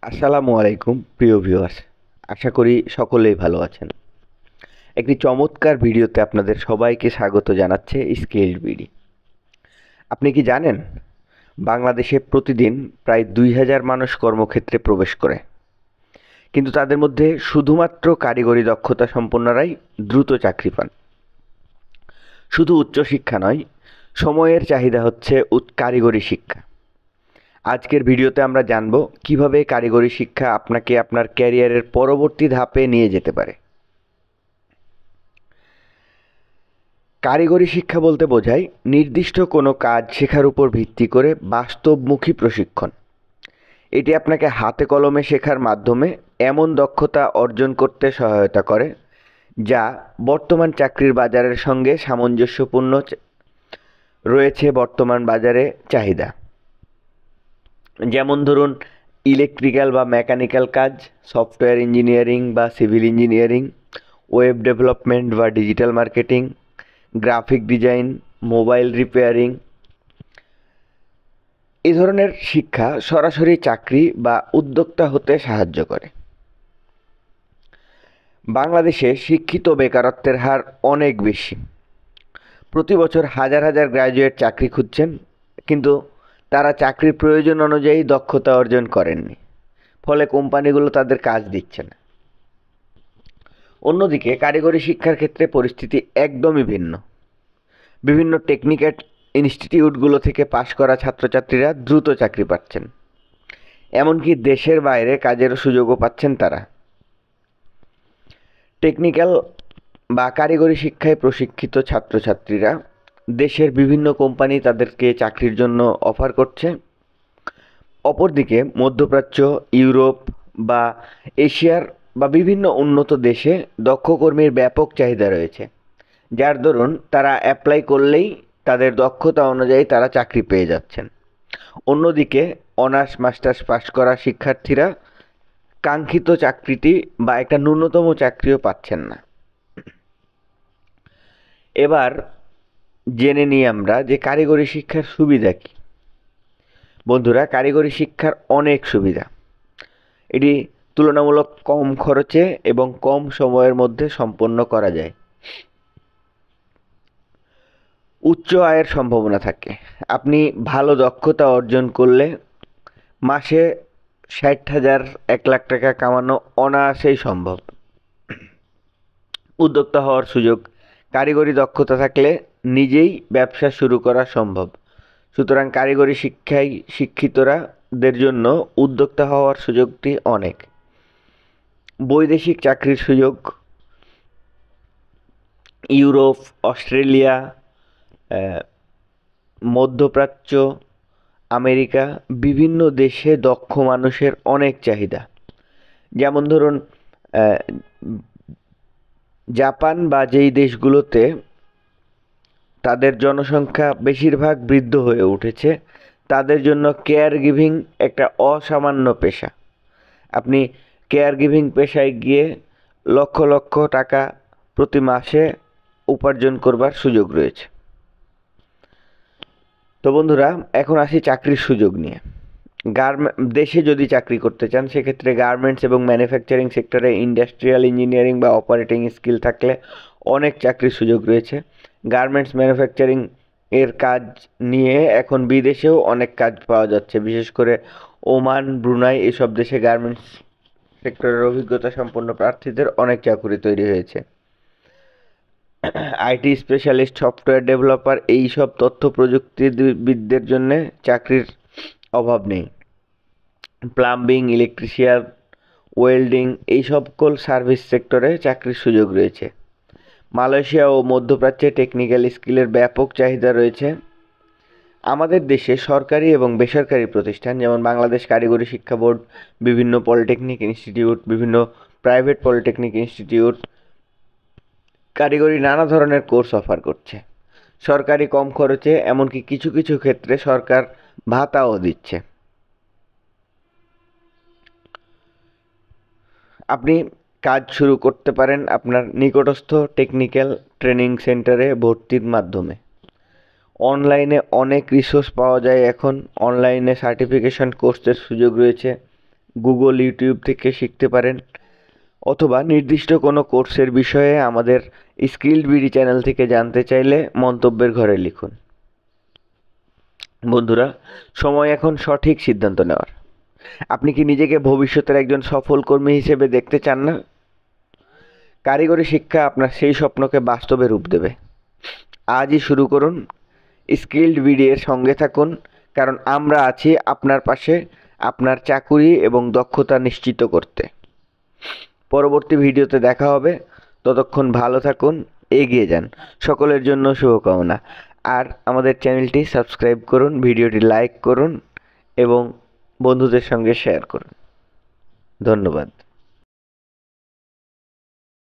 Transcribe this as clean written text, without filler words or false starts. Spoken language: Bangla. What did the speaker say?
আসসালামু আলাইকুম প্রিয় ভিউয়ার্স। আশা করি সকলেই ভালো আছেন। একটি চমৎকার ভিডিওতে আপনাদের সবাইকে স্বাগত জানাচ্ছে স্কিলড বিডি। আপনি কি জানেন বাংলাদেশে প্রতিদিন প্রায় ২,০০০ মানুষ কর্মক্ষেত্রে প্রবেশ করে, কিন্তু তাদের মধ্যে শুধুমাত্র কারিগরি দক্ষতা সম্পন্নরাই দ্রুত চাকরি পান। শুধু উচ্চশিক্ষা নয়, সময়ের চাহিদা হচ্ছে কারিগরি শিক্ষা। আজকের ভিডিওতে আমরা জানব কিভাবে কারিগরি শিক্ষা আপনাকে আপনার ক্যারিয়ারের পরবর্তী ধাপে নিয়ে যেতে পারে। কারিগরি শিক্ষা বলতে বোঝায় নির্দিষ্ট কোনো কাজ শেখার উপর ভিত্তি করে বাস্তবমুখী প্রশিক্ষণ। এটি আপনাকে হাতে কলমে শেখার মাধ্যমে এমন দক্ষতা অর্জন করতে সহায়তা করে যা বর্তমান চাকরির বাজারের সঙ্গে সামঞ্জস্যপূর্ণ রয়েছে। বর্তমান বাজারে চাহিদা যেমন ধরুন ইলেকট্রিক্যাল বা মেকানিক্যাল কাজ, সফটওয়্যার ইঞ্জিনিয়ারিং বা সিভিল ইঞ্জিনিয়ারিং, ওয়েব ডেভেলপমেন্ট বা digital marketing, graphic design, mobile repairing. এই ধরনের শিক্ষা সরাসরি চাকরি বা উদ্যোক্তা হতে সাহায্য করে। বাংলাদেশে শিক্ষিত বেকারত্বের হার অনেক বেশি। প্রতি বছর হাজার হাজার গ্র্যাজুয়েট চাকরি খুঁজছেন, কিন্তু তারা চাকরির প্রয়োজন অনুযায়ী দক্ষতা অর্জন করেননি, ফলে কোম্পানিগুলো তাদের কাজ দিচ্ছে না। অন্যদিকে কারিগরি শিক্ষার ক্ষেত্রে পরিস্থিতি একদমই ভিন্ন। বিভিন্ন টেকনিক্যাল ইনস্টিটিউটগুলো থেকে পাশ করা ছাত্রছাত্রীরা দ্রুত চাকরি পাচ্ছেন, এমনকি দেশের বাইরে কাজের সুযোগও পাচ্ছেন তারা। টেকনিক্যাল বা কারিগরি শিক্ষায় প্রশিক্ষিত ছাত্রছাত্রীরা দেশের বিভিন্ন কোম্পানি তাদেরকে চাকরির জন্য অফার করছে। অপরদিকে মধ্যপ্রাচ্য, ইউরোপ বা এশিয়ার বা বিভিন্ন উন্নত দেশে দক্ষ কর্মীর ব্যাপক চাহিদা রয়েছে, যার দরুন তারা অ্যাপ্লাই করলেই তাদের দক্ষতা অনুযায়ী তারা চাকরি পেয়ে যাচ্ছেন। অন্যদিকে অনার্স মাস্টার্স পাশ করা শিক্ষার্থীরা কাঙ্ক্ষিত চাকরিটি বা একটা ন্যূনতম চাকরিও পাচ্ছেন না। এবার জেনে নিই আমরা যে কারিগরি শিক্ষার সুবিধা কী। বন্ধুরা, কারিগরি শিক্ষার অনেক সুবিধা। এটি তুলনামূলক কম খরচে এবং কম সময়ের মধ্যে সম্পন্ন করা যায়। উচ্চ আয়ের সম্ভাবনা থাকে। আপনি ভালো দক্ষতা অর্জন করলে মাসে ৬০,০০০ ১,০০,০০০ টাকা কামানো অনায়াসেই সম্ভব। উদ্যোক্তা হওয়ার সুযোগ। কারিগরি দক্ষতা থাকলে নিজেই ব্যবসা শুরু করা সম্ভব। সুতরাং কারিগরি শিক্ষায় শিক্ষিতরাদের জন্য উদ্যোক্তা হওয়ার সুযোগটি অনেক। বৈদেশিক চাকরির সুযোগ। ইউরোপ, অস্ট্রেলিয়া, মধ্যপ্রাচ্য, আমেরিকা বিভিন্ন দেশে দক্ষ মানুষের অনেক চাহিদা। যেমন ধরুন জাপান বা যেই দেশগুলোতে তাদের জনসংখ্যা বেশিরভাগ বৃদ্ধ হয়ে উঠেছে, তাদের জন্য কেয়ার গিভিং একটা অসামান্য পেশা। আপনি কেয়ার গিভিং পেশায় গিয়ে লক্ষ লক্ষ টাকা প্রতি মাসে উপার্জন করবার সুযোগ রয়েছে। তো বন্ধুরা, এখন আসি চাকরির সুযোগ নিয়ে। দেশে যদি চাকরি করতে চান, সেক্ষেত্রে গার্মেন্টস এবং ম্যানুফ্যাকচারিং সেক্টরে ইন্ডাস্ট্রিয়াল ইঞ্জিনিয়ারিং বা অপারেটিং স্কিল থাকলে অনেক চাকরির সুযোগ রয়েছে। গার্মেন্টস ম্যানুফ্যাকচারিং এর কাজ নিয়ে এখন বিদেশেও অনেক কাজ পাওয়া যাচ্ছে, বিশেষ করে ওমান, ব্রুনাই এসব দেশে গার্মেন্টস সেক্টরের অভিজ্ঞতা সম্পন্ন প্রার্থীদের অনেক চাকরি তৈরি হয়েছে। আইটি স্পেশালিস্ট, সফটওয়্যার ডেভেলপার এইসব তথ্য প্রযুক্তিবিদদের জন্য চাকরির অভাব নেই। প্লাম্বিং, ইলেকট্রিশিয়ান, ওয়েল্ডিং এই সকল সার্ভিস সেক্টরে চাকরির সুযোগ রয়েছে। মালয়েশিয়া ও মধ্যপ্রাচ্যে টেকনিক্যাল স্কিলের ব্যাপক চাহিদা রয়েছে। আমাদের দেশে সরকারি এবং বেসরকারি প্রতিষ্ঠান যেমন বাংলাদেশ কারিগরি শিক্ষা বোর্ড, বিভিন্ন পলিটেকনিক ইনস্টিটিউট, বিভিন্ন প্রাইভেট পলিটেকনিক ইনস্টিটিউট কারিগরি নানা ধরনের কোর্স অফার করছে। সরকারি কম খরচে, এমনকি কিছু কিছু ক্ষেত্রে সরকার ভাতাও দিচ্ছে। আপনি কাজ শুরু করতে পারেন আপনার নিকটস্থ টেকনিক্যাল ট্রেনিং সেন্টারে ভর্তির মাধ্যমে। অনলাইনে অনেক রিসোর্স পাওয়া যায় এখন। অনলাইনে সার্টিফিকেশন কোর্সের সুযোগ রয়েছে। গুগল, ইউটিউব থেকে শিখতে পারেন, অথবা নির্দিষ্ট কোনো কোর্সের বিষয়ে আমাদের স্কিলড বিডি চ্যানেল থেকে জানতে চাইলে মন্তব্যের ঘরে লিখুন। বন্ধুরা, সময় এখন সঠিক সিদ্ধান্ত নেওয়ার। আপনি কি নিজেকে ভবিষ্যতের একজন সফল কর্মী হিসেবে দেখতে চান না? কারিগরি শিক্ষা আপনার সেই স্বপ্নকে বাস্তবে রূপ দেবে। আজই শুরু করুন। স্কিলড বিডি এর সঙ্গে থাকুন, কারণ আমরা আছি আপনার পাশে আপনার চাকুরি এবং দক্ষতা নিশ্চিত করতে। পরবর্তী ভিডিওতে দেখা হবে। ততক্ষণ ভালো থাকুন, এগিয়ে যান। সকলের জন্য শুভকামনা। আর আমাদের চ্যানেলটি সাবস্ক্রাইব করুন, ভিডিওটি লাইক করুন এবং বন্ধুদের সঙ্গে শেয়ার করুন। ধন্যবাদ।